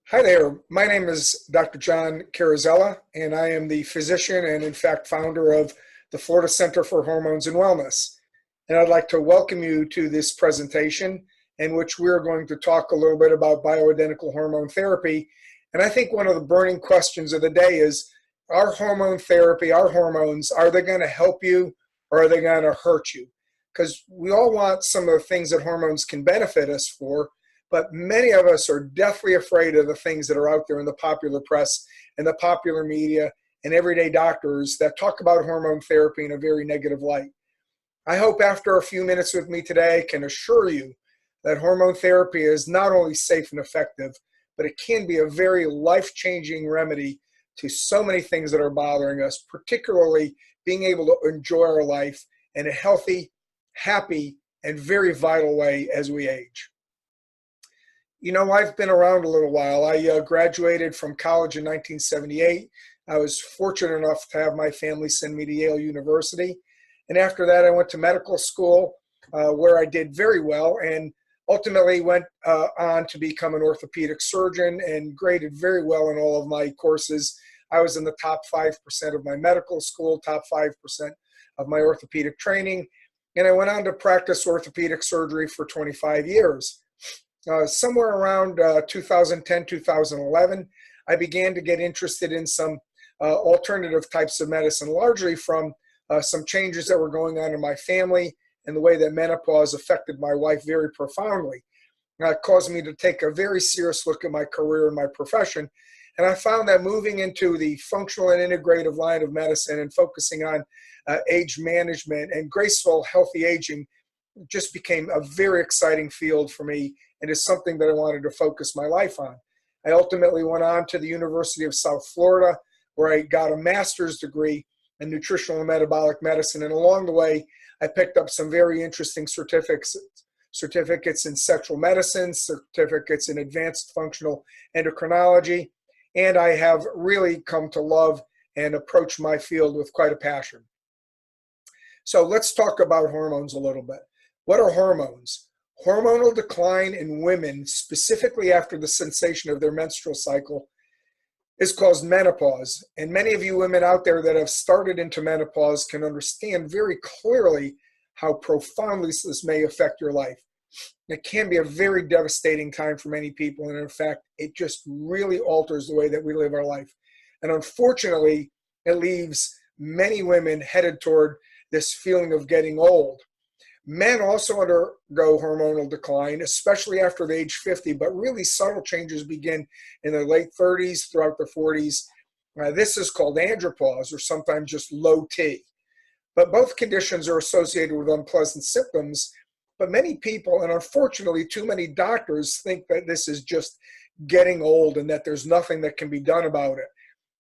Hi there. My name is Dr. John Carrozzella, and I am the physician and, in fact, founder of the Florida Center for Hormones and Wellness. And I'd like to welcome you to this presentation in which we're going to talk a little bit about bioidentical hormone therapy. And I think one of the burning questions of the day is, our hormone therapy, our hormones, are they going to help you or are they going to hurt you? Because we all want some of the things that hormones can benefit us for, but many of us are deathly afraid of the things that are out there in the popular press and the popular media and everyday doctors that talk about hormone therapy in a very negative light. I hope after a few minutes with me today I can assure you that hormone therapy is not only safe and effective, but it can be a very life-changing remedy to so many things that are bothering us, particularly being able to enjoy our life in a healthy, happy, and very vital way as we age. You know, I've been around a little while. I graduated from college in 1978. I was fortunate enough to have my family send me to Yale University. And after that, I went to medical school where I did very well and ultimately went on to become an orthopedic surgeon and graded very well in all of my courses. I was in the top 5% of my medical school, top 5% of my orthopedic training. And I went on to practice orthopedic surgery for 25 years. Somewhere around 2010, 2011, I began to get interested in some alternative types of medicine, largely from some changes that were going on in my family and the way that menopause affected my wife very profoundly. It caused me to take a very serious look at my career and my profession. And I found that moving into the functional and integrative line of medicine and focusing on age management and graceful, healthy aging just became a very exciting field for me and is something that I wanted to focus my life on. I ultimately went on to the University of South Florida, where I got a master's degree in nutritional and metabolic medicine. And along the way, I picked up some very interesting certificates in sexual medicine, certificates in advanced functional endocrinology, and I have really come to love and approach my field with quite a passion. So let's talk about hormones a little bit. What are hormones? Hormonal decline in women, specifically after the cessation of their menstrual cycle, is caused menopause. And many of you women out there that have started into menopause can understand very clearly how profoundly this may affect your life. It can be a very devastating time for many people. And in fact, it just really alters the way that we live our life. And unfortunately, it leaves many women headed toward this feeling of getting old. Men also undergo hormonal decline, especially after the age 50, but really subtle changes begin in their late 30s, throughout the 40s. This is called andropause, or sometimes just low T. But both conditions are associated with unpleasant symptoms. But many people, and unfortunately too many doctors, think that this is just getting old and that there's nothing that can be done about it.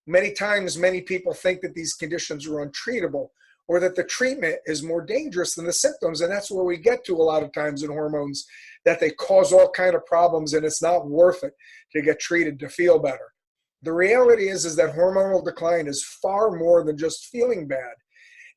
Many times, many people think that these conditions are untreatable, or that the treatment is more dangerous than the symptoms. And that's where we get to a lot of times in hormones, that they cause all kinds of problems and it's not worth it to get treated to feel better. The reality is that hormonal decline is far more than just feeling bad.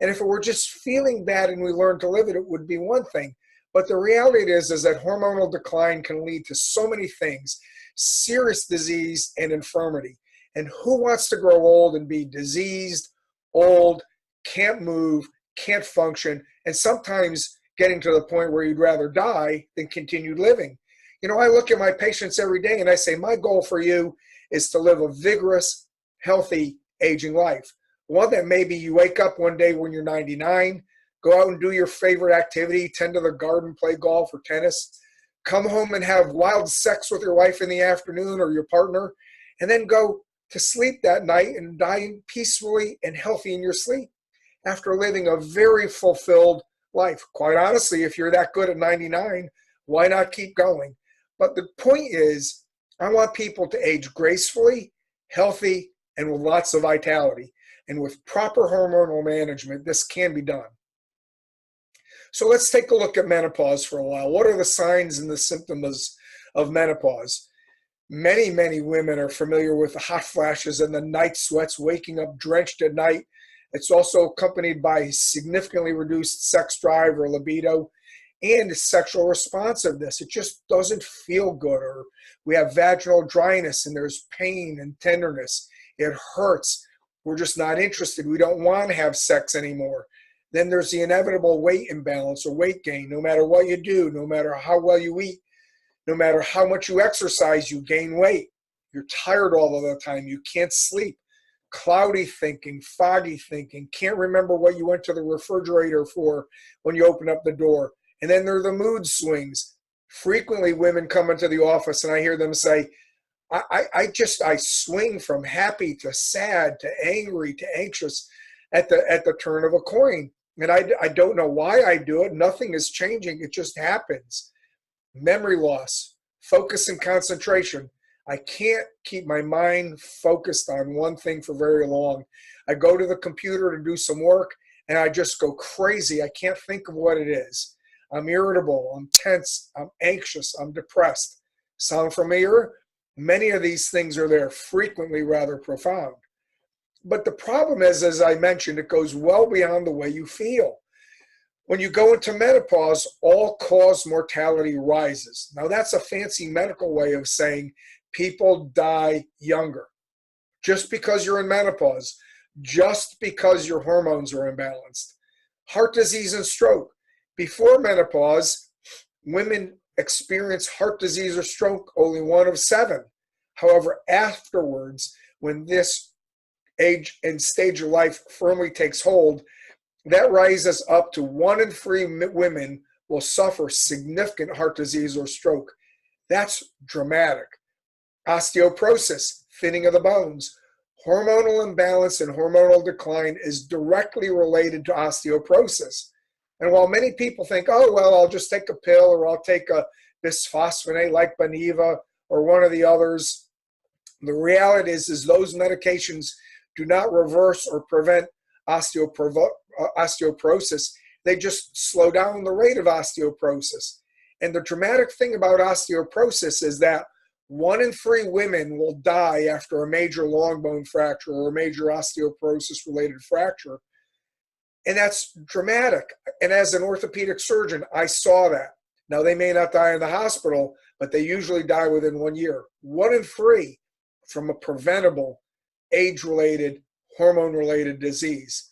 And if it were just feeling bad and we learned to live it, it would be one thing. But the reality is that hormonal decline can lead to so many things: serious disease and infirmity. And who wants to grow old and be diseased, old, can't move, can't function, and sometimes getting to the point where you'd rather die than continue living? You know, I look at my patients every day and I say, my goal for you is to live a vigorous, healthy, aging life. One that maybe you wake up one day when you're 99, go out and do your favorite activity, tend to the garden, play golf or tennis, come home and have wild sex with your wife in the afternoon or your partner, and then go to sleep that night and die peacefully and healthy in your sleep, after living a very fulfilled life. Quite honestly, if you're that good at 99, why not keep going? But the point is, I want people to age gracefully, healthy, and with lots of vitality. And with proper hormonal management, this can be done. So let's take a look at menopause for a while. What are the signs and the symptoms of menopause? Many, many women are familiar with the hot flashes and the night sweats, waking up drenched at night. It's also accompanied by significantly reduced sex drive or libido. and sexual responsiveness. It just doesn't feel good, or we have vaginal dryness and there's pain and tenderness. It hurts. We're just not interested. We don't want to have sex anymore. Then there's the inevitable weight imbalance or weight gain. No matter what you do, no matter how well you eat, no matter how much you exercise, you gain weight. You're tired all of the time. You can't sleep. Cloudy thinking, foggy thinking, can't remember what you went to the refrigerator for when you open up the door. And then there are the mood swings. Frequently, women come into the office and I hear them say, I swing from happy to sad to angry to anxious at the turn of a coin. And I don't know why I do it. Nothing is changing. It just happens. Memory loss, focus and concentration. I can't keep my mind focused on one thing for very long. I go to the computer to do some work and I just go crazy. I can't think of what it is. I'm irritable, I'm tense, I'm anxious, I'm depressed. Sound familiar? Many of these things are there, frequently rather profound. But the problem is, as I mentioned, it goes well beyond the way you feel. When you go into menopause, all-cause mortality rises. Now, that's a fancy medical way of saying people die younger. Just because you're in menopause, just because your hormones are imbalanced. Heart disease and stroke. Before menopause, women experience heart disease or stroke only 1 of 7. However, afterwards, when this age and stage of life firmly takes hold, that rises up to 1 in 3 women will suffer significant heart disease or stroke. That's dramatic. Osteoporosis, thinning of the bones. Hormonal imbalance and hormonal decline is directly related to osteoporosis. And while many people think, oh, well, I'll just take a pill or I'll take a bisphosphonate like Boniva or one of the others, the reality is those medications do not reverse or prevent osteoporosis. They just slow down the rate of osteoporosis. And the dramatic thing about osteoporosis is that 1 in 3 women will die after a major long bone fracture or a major osteoporosis-related fracture. And that's dramatic. And as an orthopedic surgeon, I saw that. Now, they may not die in the hospital, but they usually die within 1 year. 1 in 3 from a preventable, age-related, hormone-related disease.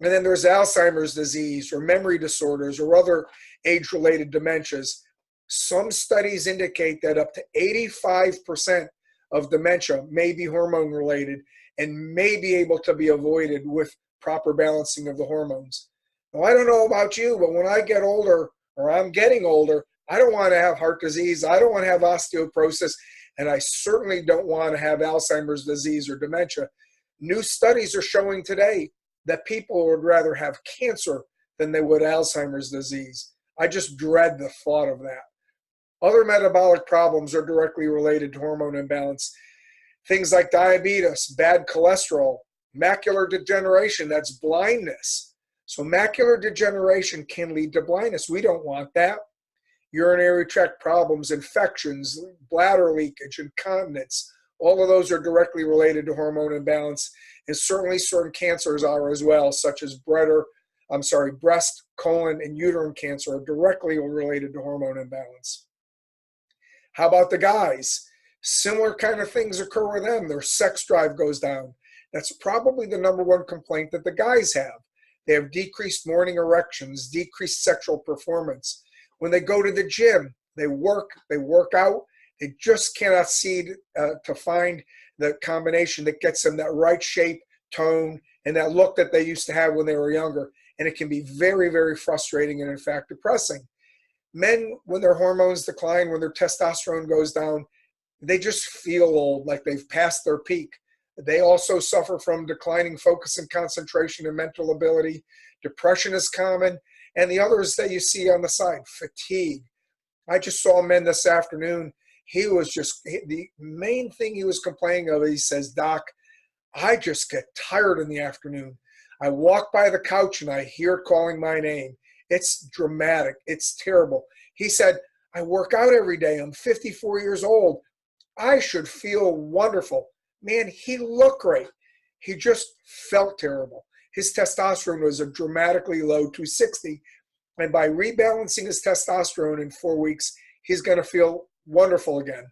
And then there's Alzheimer's disease or memory disorders or other age-related dementias. Some studies indicate that up to 85% of dementia may be hormone-related and may be able to be avoided with proper balancing of the hormones. Now, I don't know about you, but when I get older, or I'm getting older, I don't want to have heart disease, I don't want to have osteoporosis, and I certainly don't want to have Alzheimer's disease or dementia. New studies are showing today that people would rather have cancer than they would Alzheimer's disease. I just dread the thought of that. Other metabolic problems are directly related to hormone imbalance. Things like diabetes, bad cholesterol, macular degeneration, that's blindness. So macular degeneration can lead to blindness. We don't want that. Urinary tract problems, infections, bladder leakage, incontinence, all of those are directly related to hormone imbalance. And certainly certain cancers are as well, such as breast, colon, and uterine cancer are directly related to hormone imbalance. How about the guys? Similar kind of things occur with them. Their sex drive goes down. That's probably the #1 complaint that the guys have. They have decreased morning erections, decreased sexual performance. When they go to the gym, they work out, they just cannot see to find the combination that gets them that right shape, tone, and that look that they used to have when they were younger. And it can be very, very frustrating and, in fact, depressing. Men, when their hormones decline, when their testosterone goes down, they just feel old, like they've passed their peak. They also suffer from declining focus and concentration and mental ability. Depression is common. And the others that you see on the side, fatigue. I just saw a man this afternoon. The main thing he was complaining of, he says, Doc, I just get tired in the afternoon. I walk by the couch and I hear it calling my name. It's dramatic. It's terrible. He said, I work out every day. I'm 54 years old. I should feel wonderful. Man, he looked great. He just felt terrible. His testosterone was a dramatically low 260. And by rebalancing his testosterone in 4 weeks, he's going to feel wonderful again.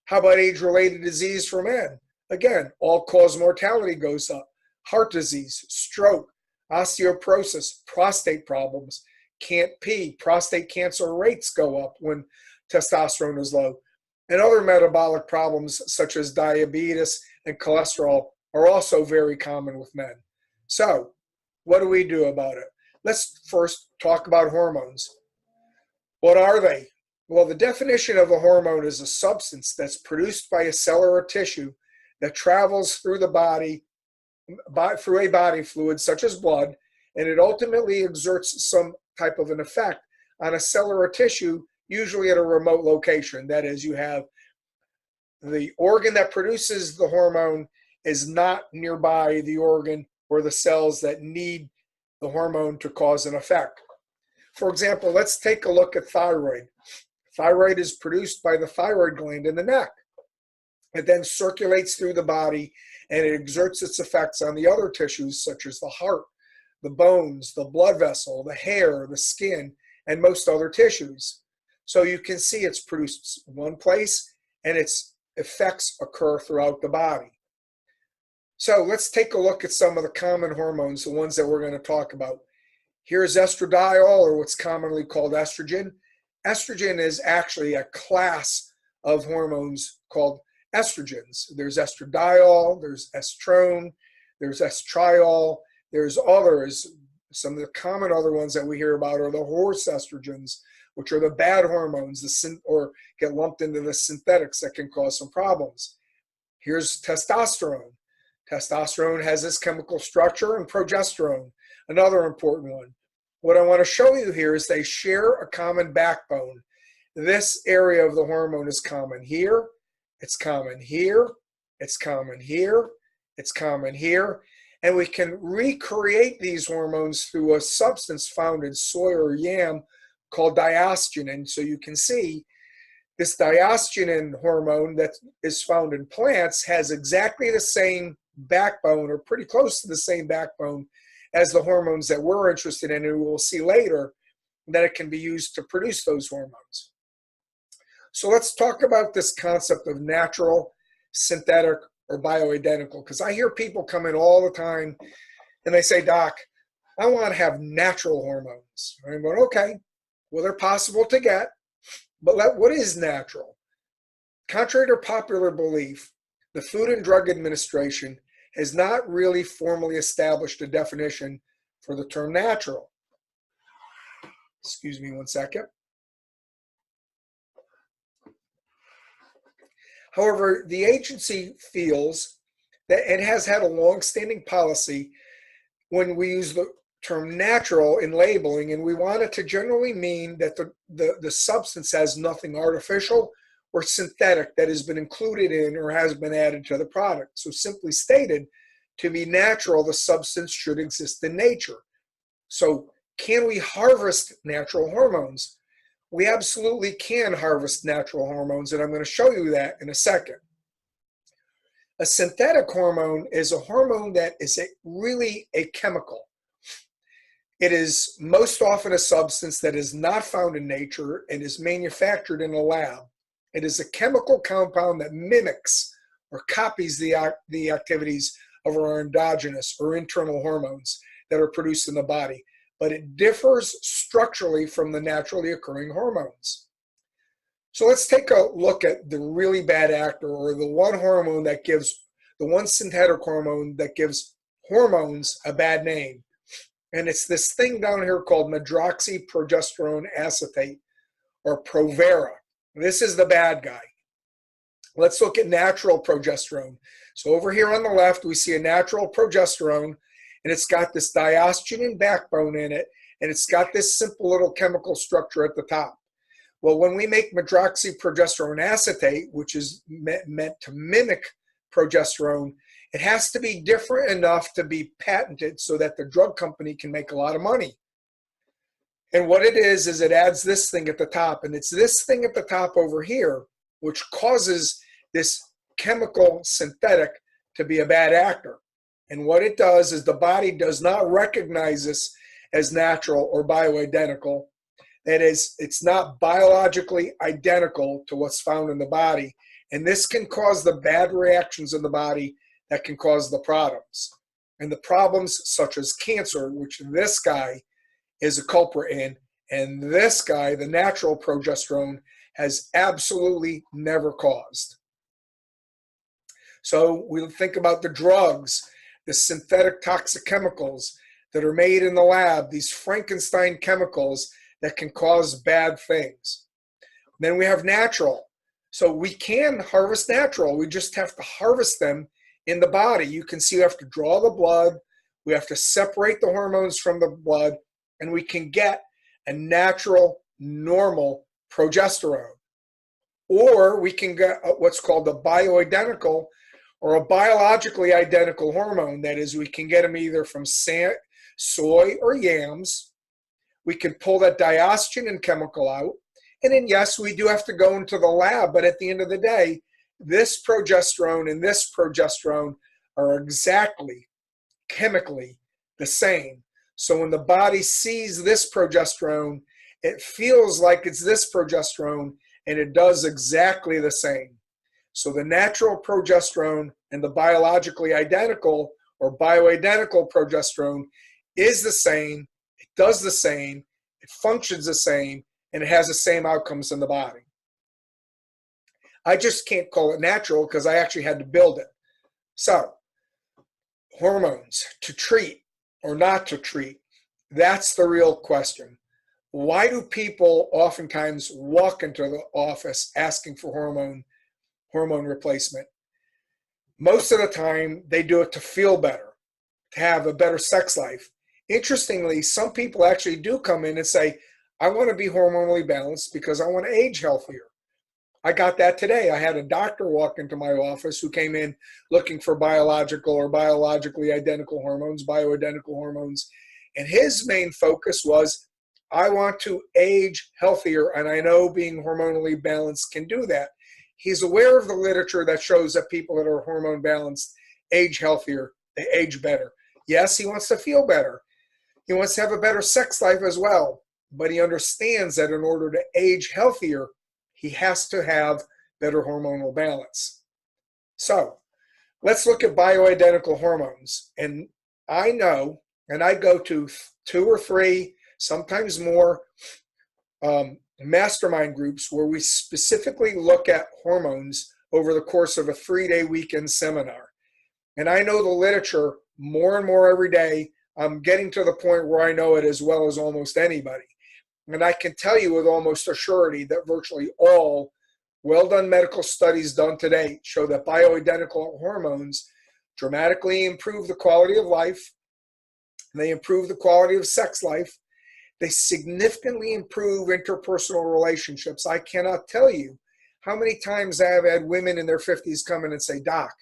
How about age-related disease for men? Again, all-cause mortality goes up. Heart disease, stroke, osteoporosis, prostate problems, can't pee, prostate cancer rates go up when testosterone is low. And other metabolic problems such as diabetes and cholesterol are also very common with men. So, what do we do about it? Let's first talk about hormones. What are they? Well, the definition of a hormone is a substance that's produced by a cell or a tissue that travels through the body, through a body fluid such as blood, and it ultimately exerts some type of an effect on a cell or a tissue, usually at a remote location. That is, you have the organ that produces the hormone is not nearby the organ or the cells that need the hormone to cause an effect. For example, let's take a look at thyroid. Thyroid is produced by the thyroid gland in the neck. It then circulates through the body and it exerts its effects on the other tissues such as the heart, the bones, the blood vessel, the hair, the skin, and most other tissues. So you can see it's produced one place and its effects occur throughout the body. So let's take a look at some of the common hormones, the ones that we're going to talk about. Here's estradiol, or what's commonly called estrogen. Estrogen is actually a class of hormones called estrogens. There's estradiol, there's estrone, there's estriol, there's others. Some of the common other ones that we hear about are the horse estrogens, which are the bad hormones, or get lumped into the synthetics that can cause some problems. Here's testosterone. Testosterone has this chemical structure, and progesterone, another important one. What I want to show you here is they share a common backbone. This area of the hormone is common here, it's common here, it's common here, it's common here, and we can recreate these hormones through a substance found in soy or yam called diastenin. So you can see this diastenin hormone that is found in plants has exactly the same backbone, or pretty close to the same backbone as the hormones that we're interested in, and we'll see later that it can be used to produce those hormones. So let's talk about this concept of natural, synthetic, or bioidentical, because I hear people come in all the time and they say, Doc, I want to have natural hormones. I'm going, okay, well, they're possible to get, but what is natural? Contrary to popular belief, the Food and Drug Administration has not really formally established a definition for the term natural. Excuse me one second. However, the agency feels that it has had a long-standing policy when we use the term natural in labeling, and we want it to generally mean that the substance has nothing artificial or synthetic that has been included in or has been added to the product. So simply stated, to be natural, the substance should exist in nature. So can we harvest natural hormones? We absolutely can harvest natural hormones, and I'm going to show you that in a second. A synthetic hormone is a hormone that is really a chemical. It is most often a substance that is not found in nature and is manufactured in a lab. It is a chemical compound that mimics or copies the activities of our endogenous or internal hormones that are produced in the body, but it differs structurally from the naturally occurring hormones. So let's take a look at the really bad actor, or the one hormone that gives, the one synthetic hormone that gives hormones a bad name. And it's this thing down here called medroxyprogesterone acetate, or Provera. This is the bad guy. Let's look at natural progesterone. So over here on the left, we see a natural progesterone, and it's got this diastenin backbone in it, and it's got this simple little chemical structure at the top. Well, when we make medroxyprogesterone acetate, which is meant to mimic progesterone, it has to be different enough to be patented so that the drug company can make a lot of money. And what it is it adds this thing at the top, and it's this thing at the top over here which causes this chemical synthetic to be a bad actor. And what it does is the body does not recognize this as natural or bioidentical. That is, it's not biologically identical to what's found in the body. And this can cause the bad reactions in the body that can cause the problems. And the problems such as cancer, which this guy is a culprit in, and this guy, the natural progesterone, has absolutely never caused. So we'll think about the drugs, the synthetic toxic chemicals that are made in the lab, these Frankenstein chemicals that can cause bad things. Then we have natural. So we can harvest natural. We just have to harvest them in the body. You can see we have to draw the blood. We have to separate the hormones from the blood, and we can get a natural, normal progesterone. Or we can get what's called a bioidentical or a biologically identical hormone. That is, we can get them either from soy or yams. We can pull that diosgenin chemical out. And then, yes, we do have to go into the lab, but at the end of the day, this progesterone and this progesterone are exactly chemically the same. So when the body sees this progesterone, it feels like it's this progesterone, and it does exactly the same. So the natural progesterone and the biologically identical or bioidentical progesterone is the same, it does the same, it functions the same, and it has the same outcomes in the body. I just can't call it natural because I actually had to build it. So, hormones, to treat or not to treat, that's the real question. Why do people oftentimes walk into the office asking for hormone replacement? Most of the time, they do it to feel better, to have a better sex life. Interestingly, some people actually do come in and say, I want to be hormonally balanced because I want to age healthier. I got that today. I had a doctor walk into my office who came in looking for biological or biologically identical hormones, bioidentical hormones. And his main focus was, I want to age healthier, and I know being hormonally balanced can do that. He's aware of the literature that shows that people that are hormone balanced age healthier, they age better. Yes, he wants to feel better. He wants to have a better sex life as well. But he understands that in order to age healthier, he has to have better hormonal balance. So let's look at bioidentical hormones. And I know, and I go to 2 or 3, sometimes more, mastermind groups where we specifically look at hormones over the course of a 3-day weekend seminar. And I know the literature more and more every day. I'm getting to the point where I know it as well as almost anybody. And I can tell you with almost a surety that virtually all well-done medical studies done to date show that bioidentical hormones dramatically improve the quality of life. They improve the quality of sex life. They significantly improve interpersonal relationships. I cannot tell you how many times I have had women in their 50s come in and say, Doc,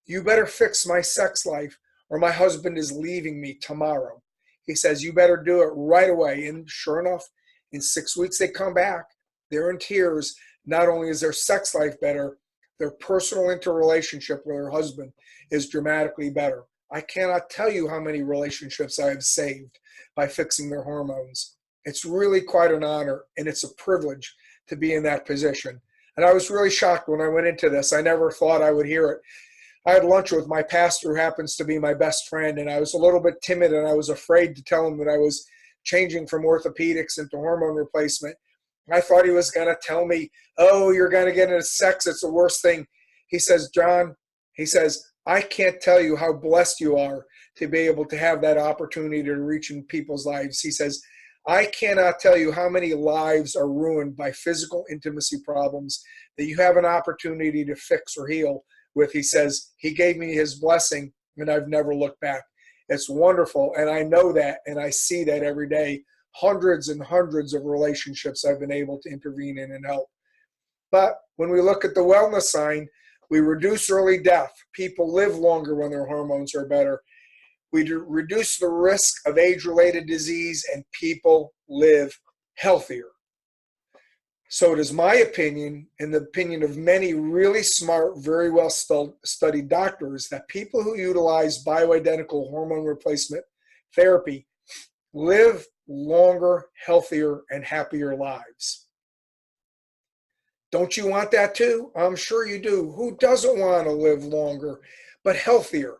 you better fix my sex life or my husband is leaving me tomorrow. He says, you better do it right away. And sure enough, in 6 weeks, they come back. They're in tears. Not only is their sex life better, their personal interrelationship with their husband is dramatically better. I cannot tell you how many relationships I have saved by fixing their hormones. It's really quite an honor, and it's a privilege to be in that position. And I was really shocked when I went into this. I never thought I would hear it. I had lunch with my pastor, who happens to be my best friend, and I was a little bit timid, and I was afraid to tell him that I was changing from orthopedics into hormone replacement. I thought he was going to tell me, oh, you're going to get into sex. It's the worst thing. He says, John, he says, I can't tell you how blessed you are to be able to have that opportunity to reach in people's lives. He says, I cannot tell you how many lives are ruined by physical intimacy problems that you have an opportunity to fix or heal with. He says, he gave me his blessing and I've never looked back. It's wonderful. And I know that, and I see that every day. Hundreds and hundreds of relationships I've been able to intervene in and help. But when we look at the wellness sign, we reduce early death. People live longer when their hormones are better. We reduce the risk of age-related disease, and people live healthier. So it is my opinion, and the opinion of many really smart, very well studied doctors, that people who utilize bioidentical hormone replacement therapy live longer, healthier, and happier lives. Don't you want that too? I'm sure you do. Who doesn't want to live longer, but healthier?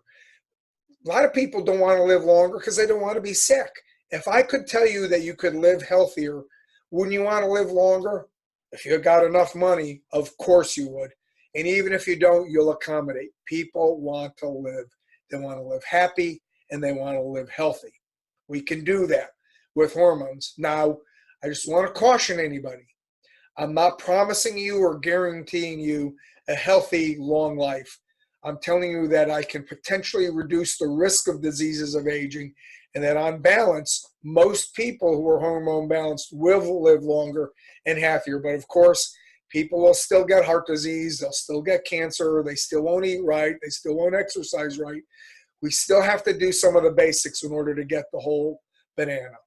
A lot of people don't want to live longer because they don't want to be sick. If I could tell you that you could live healthier, wouldn't you want to live longer? If you got enough money, of course you would. And even if you don't, you'll accommodate. People want to live. They want to live happy and they want to live healthy. We can do that with hormones. Now, I just want to caution anybody. I'm not promising you or guaranteeing you a healthy, long life. I'm telling you that I can potentially reduce the risk of diseases of aging, and that on balance, most people who are hormone balanced will live longer and happier. But of course, people will still get heart disease, they'll still get cancer, they still won't eat right, they still won't exercise right. We still have to do some of the basics in order to get the whole banana.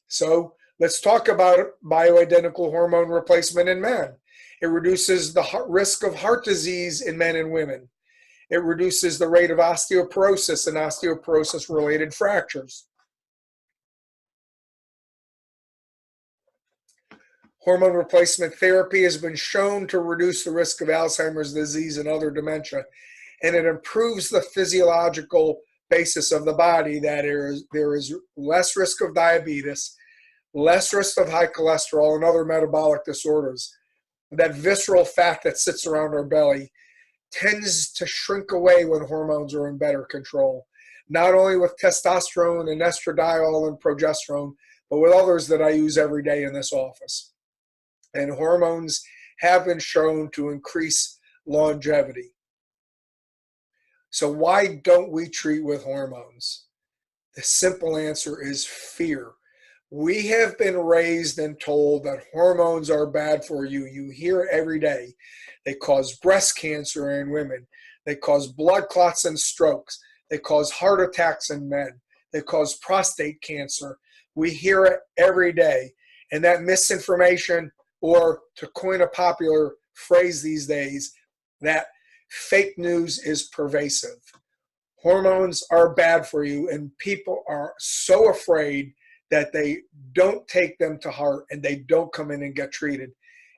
So let's talk about bioidentical hormone replacement in men. It reduces the risk of heart disease in men and women. It reduces the rate of osteoporosis and osteoporosis-related fractures. Hormone replacement therapy has been shown to reduce the risk of Alzheimer's disease and other dementia, and it improves the physiological basis of the body, that there is less risk of diabetes, less risk of high cholesterol and other metabolic disorders. That visceral fat that sits around our belly tends to shrink away when hormones are in better control, not only with testosterone and estradiol and progesterone, but with others that I use every day in this office. And hormones have been shown to increase longevity. So why don't we treat with hormones? The simple answer is fear. We have been raised and told that hormones are bad for you. You hear it every day. They cause breast cancer in women. They cause blood clots and strokes. They cause heart attacks in men. They cause prostate cancer. We hear it every day. And that misinformation, or to coin a popular phrase these days, that fake news is pervasive. Hormones are bad for you, and people are so afraid that they don't take them to heart and they don't come in and get treated.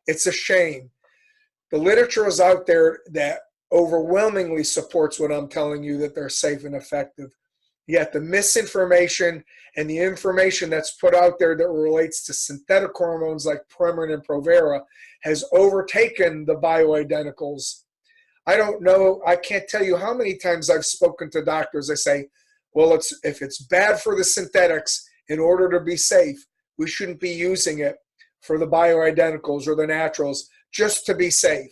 It's a shame. The literature is out there that overwhelmingly supports what I'm telling you, that they're safe and effective. Yet the misinformation and the information that's put out there that relates to synthetic hormones like Premarin and Provera has overtaken the bioidenticals. I don't know, I can't tell you how many times I've spoken to doctors. They say, well, if it's bad for the synthetics, in order to be safe, we shouldn't be using it for the bioidenticals or the naturals just to be safe.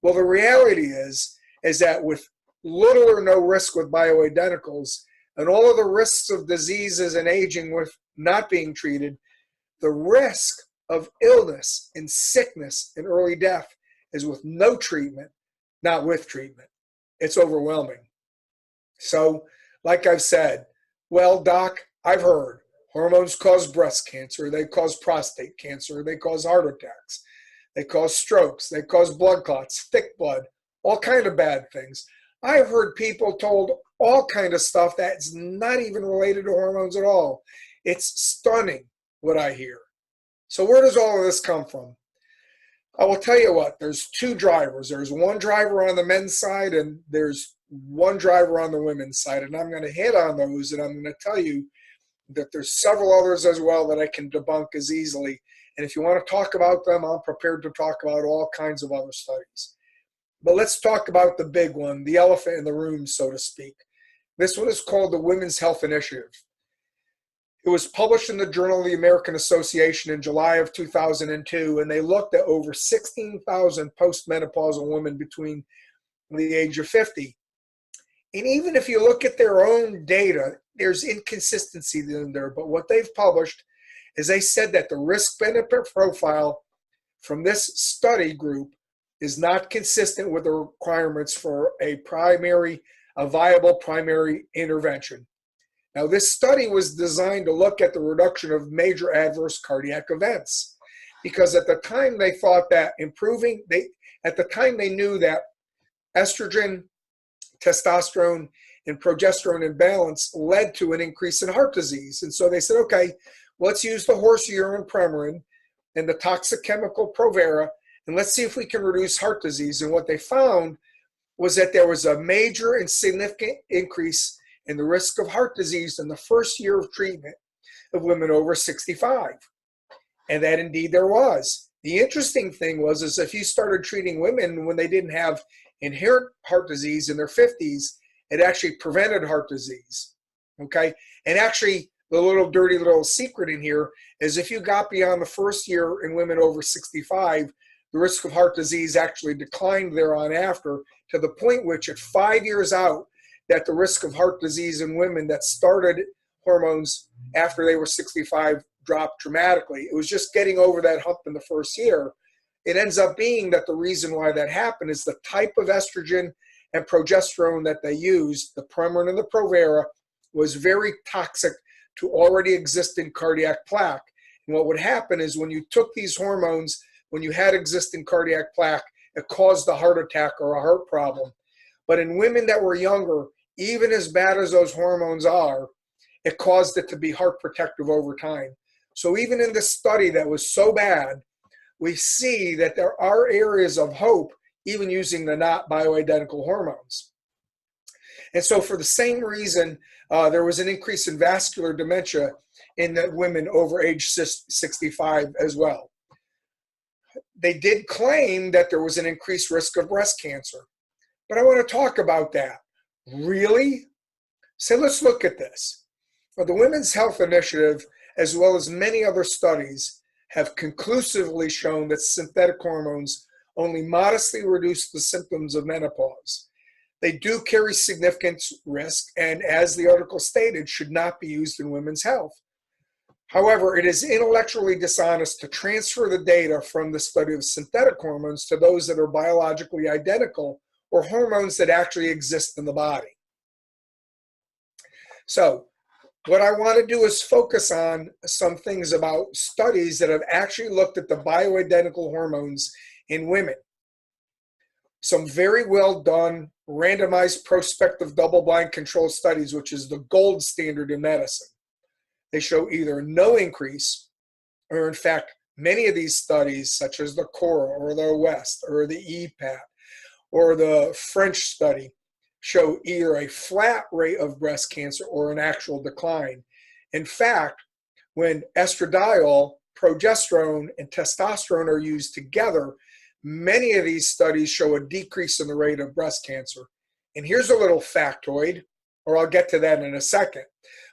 Well, the reality is that with little or no risk with bioidenticals, and all of the risks of diseases and aging with not being treated, the risk of illness and sickness and early death is with no treatment, not with treatment. It's overwhelming. So, like I've said, well, doc, I've heard hormones cause breast cancer, they cause prostate cancer, they cause heart attacks, they cause strokes, they cause blood clots, thick blood, all kind of bad things. I've heard people told all kind of stuff that's not even related to hormones at all. It's stunning what I hear. So where does all of this come from? I will tell you what, there's two drivers. There's one driver on the men's side and there's one driver on the women's side. And I'm going to hit on those, and I'm going to tell you that there's several others as well that I can debunk as easily. And if you want to talk about them, I'm prepared to talk about all kinds of other studies. But let's talk about the big one, the elephant in the room, so to speak. This one is called the Women's Health Initiative. It was published in the Journal of the American Association in July of 2002, and they looked at over 16,000 postmenopausal women between the age of 50. And even if you look at their own data, there's inconsistency in there. But what they've published is they said that the risk-benefit profile from this study group is not consistent with the requirements for a viable primary intervention. Now, this study was designed to look at the reduction of major adverse cardiac events, because at the time they thought that at the time they knew that estrogen, testosterone, and progesterone imbalance led to an increase in heart disease. And so they said, okay, let's use the horse urine Premarin and the toxic chemical Provera, and let's see if we can reduce heart disease. And what they found was that there was a major and significant increase in the risk of heart disease in the first year of treatment of women over 65. And that indeed there was. The interesting thing was is if you started treating women when they didn't have inherent heart disease in their 50s, it actually prevented heart disease, okay? And actually, the little dirty little secret in here is if you got beyond the first year in women over 65, the risk of heart disease actually declined thereon after, to the point which at 5 years out, that the risk of heart disease in women that started hormones after they were 65 dropped dramatically. It was just getting over that hump in the first year. It ends up being that the reason why that happened is the type of estrogen and progesterone that they used, the Premarin and the Provera, was very toxic to already existing cardiac plaque. And what would happen is when you took these hormones, when you had existing cardiac plaque, it caused a heart attack or a heart problem. But in women that were younger, even as bad as those hormones are, it caused it to be heart protective over time. So even in this study that was so bad, we see that there are areas of hope even using the not bioidentical hormones. And so for the same reason, there was an increase in vascular dementia in the women over age 65 as well. They did claim that there was an increased risk of breast cancer. But I want to talk about that. Really? So let's look at this. Well, the Women's Health Initiative, as well as many other studies, have conclusively shown that synthetic hormones only modestly reduce the symptoms of menopause. They do carry significant risk, and as the article stated, should not be used in women's health. However, it is intellectually dishonest to transfer the data from the study of synthetic hormones to those that are biologically identical or hormones that actually exist in the body. So, what I want to do is focus on some things about studies that have actually looked at the bioidentical hormones in women. Some very well done randomized prospective double-blind controlled studies, which is the gold standard in medicine. They show either no increase, or in fact, many of these studies, such as the CORA or the WEST or the EPAT or the French study, show either a flat rate of breast cancer or an actual decline. In fact, when estradiol, progesterone, and testosterone are used together, many of these studies show a decrease in the rate of breast cancer. And here's a little factoid, or I'll get to that in a second.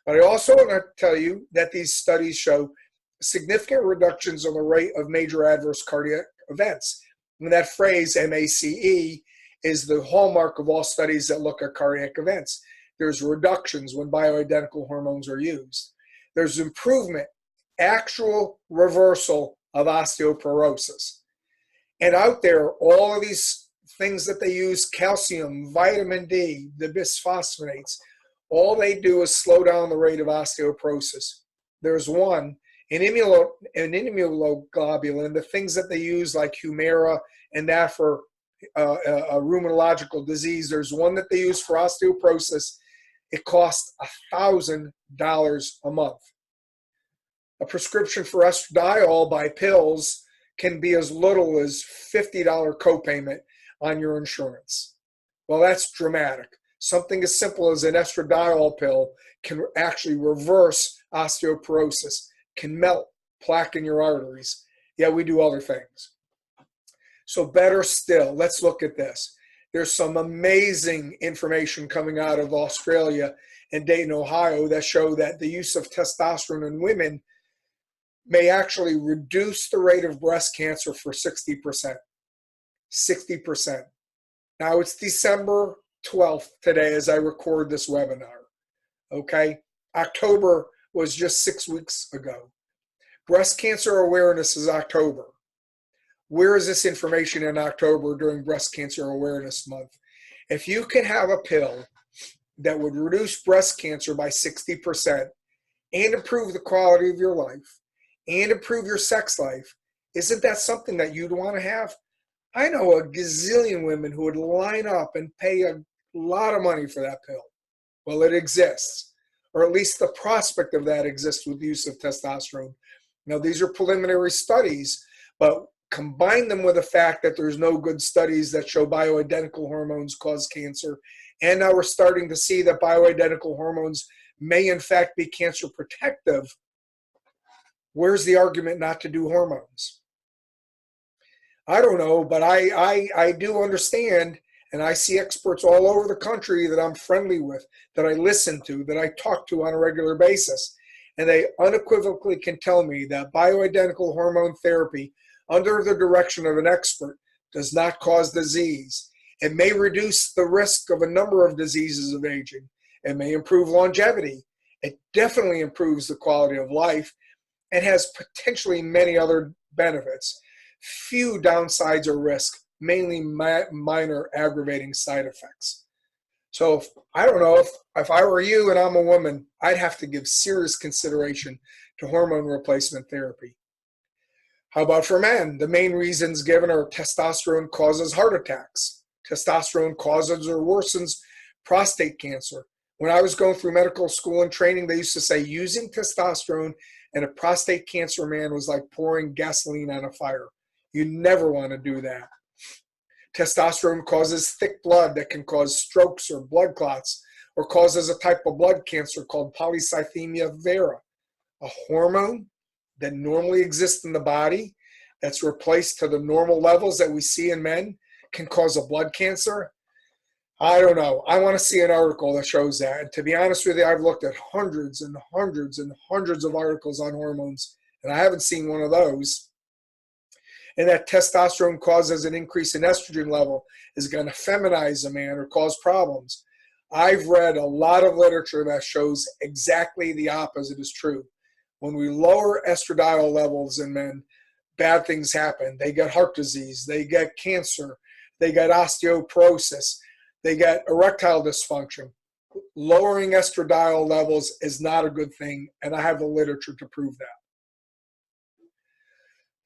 But I also want to tell you that these studies show significant reductions in the rate of major adverse cardiac events. And that phrase, MACE, is the hallmark of all studies that look at cardiac events. There's reductions when bioidentical hormones are used. There's improvement, actual reversal of osteoporosis. And out there, all of these things that they use, calcium, vitamin D, the bisphosphonates, all they do is slow down the rate of osteoporosis. There's one, an immunoglobulin, the things that they use like Humira and that for a rheumatological disease. There's one that they use for osteoporosis. It costs $1,000 a month. A prescription for estradiol by pills can be as little as $50 copayment on your insurance. Well, that's dramatic. Something as simple as an estradiol pill can actually reverse osteoporosis, can melt plaque in your arteries. Yeah, we do other things. So better still, let's look at this. There's some amazing information coming out of Australia and Dayton, Ohio that show that the use of testosterone in women may actually reduce the rate of breast cancer for 60%. 60%. Now it's December 12th today as I record this webinar. Okay? October was just 6 weeks ago. Breast cancer awareness is October. Where is this information in October during Breast Cancer Awareness Month? If you can have a pill that would reduce breast cancer by 60% and improve the quality of your life and improve your sex life, isn't that something that you'd want to have? I know a gazillion women who would line up and pay a lot of money for that pill. Well, it exists, or at least the prospect of that exists with the use of testosterone. Now, these are preliminary studies, but combine them with the fact that there's no good studies that show bioidentical hormones cause cancer. And now we're starting to see that bioidentical hormones may in fact be cancer protective. Where's the argument not to do hormones? I don't know, but I do understand, and I see experts all over the country that I'm friendly with, that I listen to, that I talk to on a regular basis. And they unequivocally can tell me that bioidentical hormone therapy under the direction of an expert does not cause disease. It may reduce the risk of a number of diseases of aging. It may improve longevity. It definitely improves the quality of life and has potentially many other benefits. Few downsides or risk, mainly minor aggravating side effects. So I don't know, if I were you and I'm a woman, I'd have to give serious consideration to hormone replacement therapy. How about for men? The main reasons given are testosterone causes heart attacks. Testosterone causes or worsens prostate cancer. When I was going through medical school and training, they used to say using testosterone in a prostate cancer man was like pouring gasoline on a fire. You never want to do that. Testosterone causes thick blood that can cause strokes or blood clots, or causes a type of blood cancer called polycythemia vera, a hormone that normally exists in the body that's replaced to the normal levels that we see in men can cause a blood cancer. I don't know. I want to see an article that shows that. And to be honest with you, I've looked at hundreds and hundreds and hundreds of articles on hormones, and I haven't seen one of those. And that testosterone causes an increase in estrogen level is going to feminize a man or cause problems. I've read a lot of literature that shows exactly the opposite is true. When we lower estradiol levels in men, bad things happen. They get heart disease, they get cancer, they get osteoporosis, they get erectile dysfunction. Lowering estradiol levels is not a good thing, and I have the literature to prove that.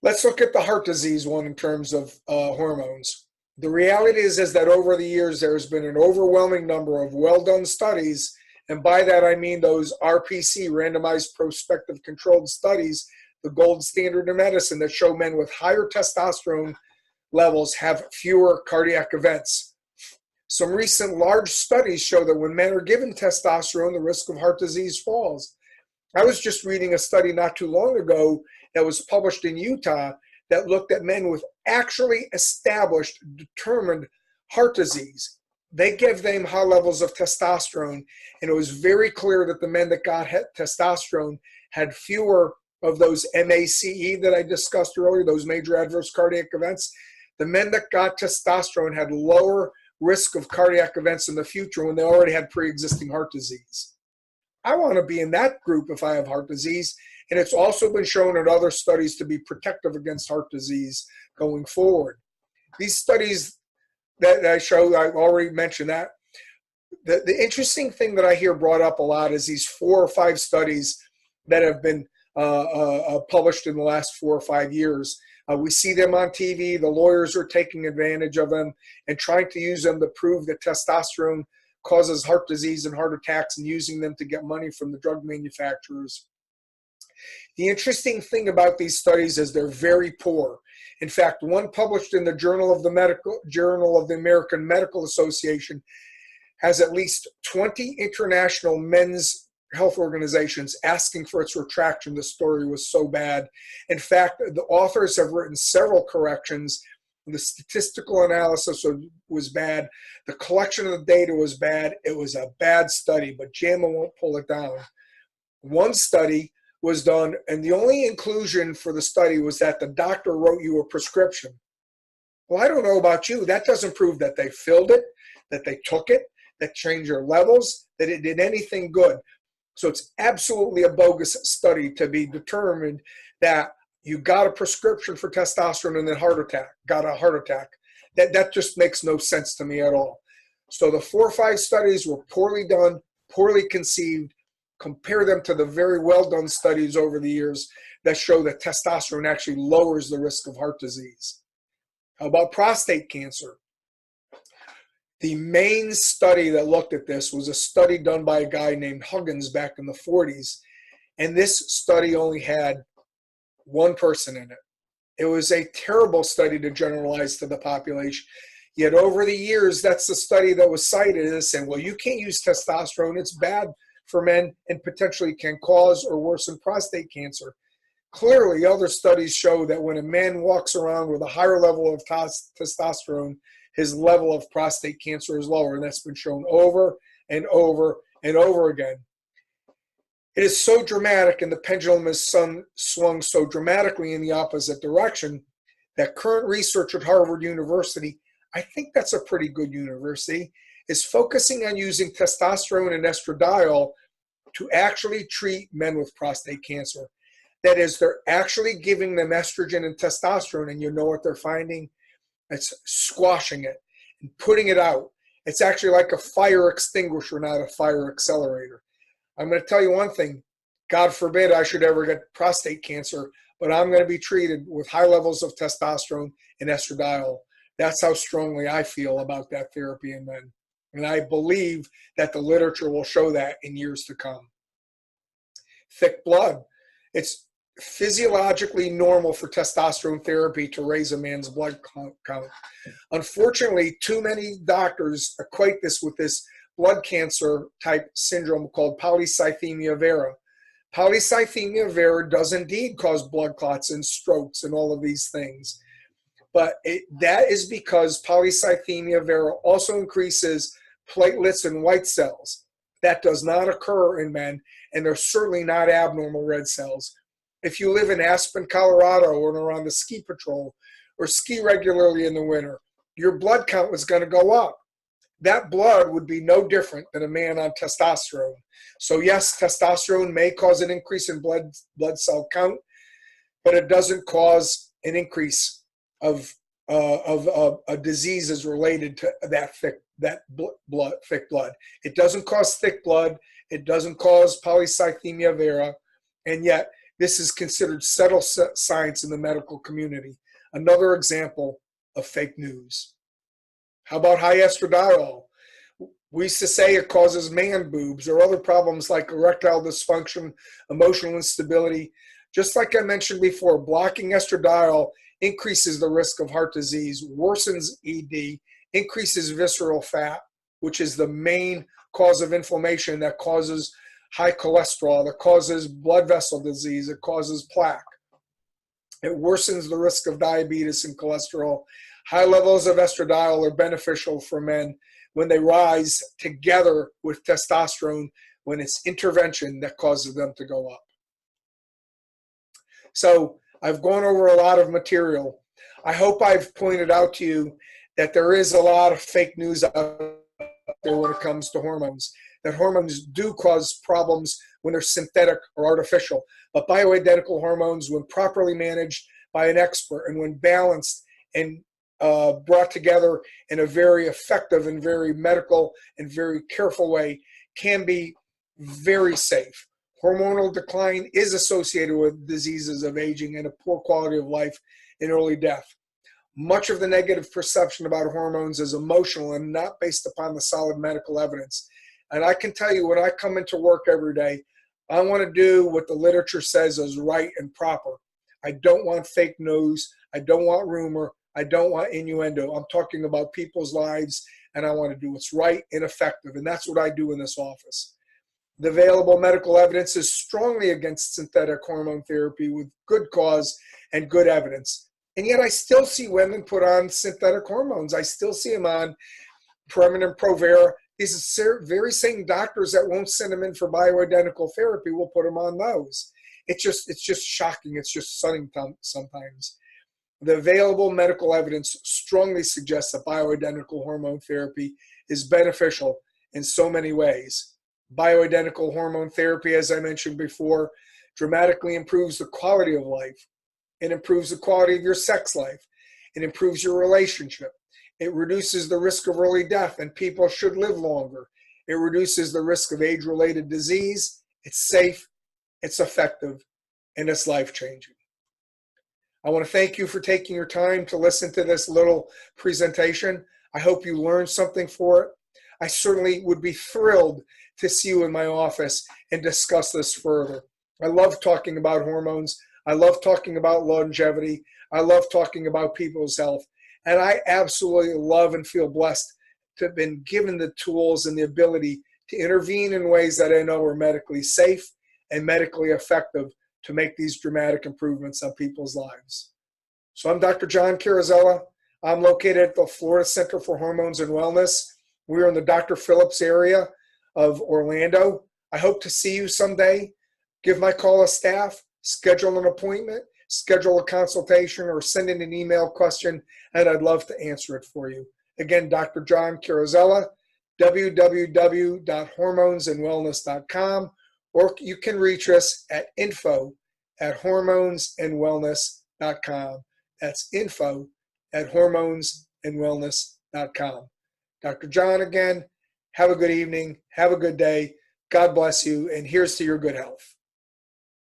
Let's look at the heart disease one in terms of hormones. The reality is that over the years, there's been an overwhelming number of well-done studies, and by that I mean those RPC, randomized prospective controlled studies, the gold standard in medicine, that show men with higher testosterone levels have fewer cardiac events. Some recent large studies show that when men are given testosterone, the risk of heart disease falls. I was just reading a study not too long ago that was published in Utah that looked at men with actually established, determined heart disease. They gave them high levels of testosterone, and it was very clear that the men that got testosterone had fewer of those MACE that I discussed earlier, those major adverse cardiac events. The men that got testosterone had lower risk of cardiac events in the future when they already had pre-existing heart disease. I want to be in that group if I have heart disease, and it's also been shown in other studies to be protective against heart disease going forward. These studies that I show, I've already mentioned that. The interesting thing that I hear brought up a lot is these 4 or 5 studies that have been published in the last 4 or 5 years. We see them on TV. The lawyers are taking advantage of them and trying to use them to prove that testosterone causes heart disease and heart attacks, and using them to get money from the drug manufacturers. The interesting thing about these studies is they're very poor. In fact, one published in the Journal of the American Medical Association has at least 20 international men's health organizations asking for its retraction. The story was so bad. In fact, the authors have written several corrections. The statistical analysis was bad. The collection of the data was bad. It was a bad study, but JAMA won't pull it down. One study was done, and the only inclusion for the study was that the doctor wrote you a prescription. Well, I don't know about you. That doesn't prove that they filled it, that they took it, that changed their levels, that it did anything good. So it's absolutely a bogus study to be determined that you got a prescription for testosterone and then got a heart attack. That just makes no sense to me at all. So the 4 or 5 studies were poorly done, poorly conceived. Compare them to the very well done studies over the years that show that testosterone actually lowers the risk of heart disease. How about prostate cancer? The main study that looked at this was a study done by a guy named Huggins back in the 40s. And this study only had one person in it. It was a terrible study to generalize to the population. Yet over the years, that's the study that was cited as saying, well, you can't use testosterone. It's bad for men and potentially can cause or worsen prostate cancer. Clearly, other studies show that when a man walks around with a higher level of testosterone, his level of prostate cancer is lower. And that's been shown over and over and over again. It is so dramatic, and the pendulum has swung so dramatically in the opposite direction that current research at Harvard University, I think that's a pretty good university, is focusing on using testosterone and estradiol to actually treat men with prostate cancer. That is, they're actually giving them estrogen and testosterone, and you know what they're finding? It's squashing it and putting it out. It's actually like a fire extinguisher, not a fire accelerator. I'm going to tell you one thing. God forbid I should ever get prostate cancer, but I'm going to be treated with high levels of testosterone and estradiol. That's how strongly I feel about that therapy in men. And I believe that the literature will show that in years to come. Thick blood. It's physiologically normal for testosterone therapy to raise a man's blood count. Unfortunately, too many doctors equate this with this blood cancer type syndrome called polycythemia vera. Polycythemia vera does indeed cause blood clots and strokes and all of these things. But that is because polycythemia vera also increases platelets and white cells. That does not occur in men, and they're certainly not abnormal red cells. If you live in Aspen, Colorado, or are on the ski patrol, or ski regularly in the winter, your blood count is going to go up. That blood would be no different than a man on testosterone. So yes, testosterone may cause an increase in blood cell count, but it doesn't cause an increase of diseases related to that thick blood. It doesn't cause thick blood. It doesn't cause polycythemia vera, and yet this is considered settled science in the medical community. Another example of fake news. How about high estradiol? We used to say it causes man boobs or other problems like erectile dysfunction, emotional instability. Just like I mentioned before, blocking estradiol increases the risk of heart disease, worsens ED, increases visceral fat, which is the main cause of inflammation that causes high cholesterol, that causes blood vessel disease, it causes plaque. It worsens the risk of diabetes and cholesterol. High levels of estradiol are beneficial for men when they rise together with testosterone, when it's intervention that causes them to go up. So I've gone over a lot of material. I hope I've pointed out to you that there is a lot of fake news out there when it comes to hormones, that hormones do cause problems when they're synthetic or artificial. But bioidentical hormones, when properly managed by an expert and when balanced and brought together in a very effective and very medical and very careful way, can be very safe. Hormonal decline is associated with diseases of aging and a poor quality of life and early death. Much of the negative perception about hormones is emotional and not based upon the solid medical evidence. And I can tell you, when I come into work every day, I want to do what the literature says is right and proper. I don't want fake news. I don't want rumor. I don't want innuendo. I'm talking about people's lives, and I want to do what's right and effective. And that's what I do in this office. The available medical evidence is strongly against synthetic hormone therapy with good cause and good evidence. And yet I still see women put on synthetic hormones. I still see them on Previn and Provera. These very same doctors that won't send them in for bioidentical therapy will put them on those. It's just shocking. It's just stunning sometimes. The available medical evidence strongly suggests that bioidentical hormone therapy is beneficial in so many ways. Bioidentical hormone therapy, as I mentioned before, dramatically improves the quality of life. It improves the quality of your sex life. It improves your relationship. It reduces the risk of early death, and people should live longer. It reduces the risk of age-related disease. It's safe, it's effective, and it's life-changing. I want to thank you for taking your time to listen to this little presentation. I hope you learned something for it. I certainly would be thrilled to see you in my office and discuss this further. I love talking about hormones. I love talking about longevity. I love talking about people's health. And I absolutely love and feel blessed to have been given the tools and the ability to intervene in ways that I know are medically safe and medically effective to make these dramatic improvements on people's lives. So I'm Dr. John Carrozzella. I'm located at the Florida Center for Hormones and Wellness. We're in the Dr. Phillips area of Orlando. I hope to see you someday. Give my call a staff, schedule an appointment, schedule a consultation, or send in an email question, and I'd love to answer it for you. Again, Dr. John Carrozzella, www.hormonesandwellness.com, or you can reach us at info@hormonesandwellness.com. That's info@hormonesandwellness.com. Dr. John again, have a good evening, have a good day, God bless you, and here's to your good health.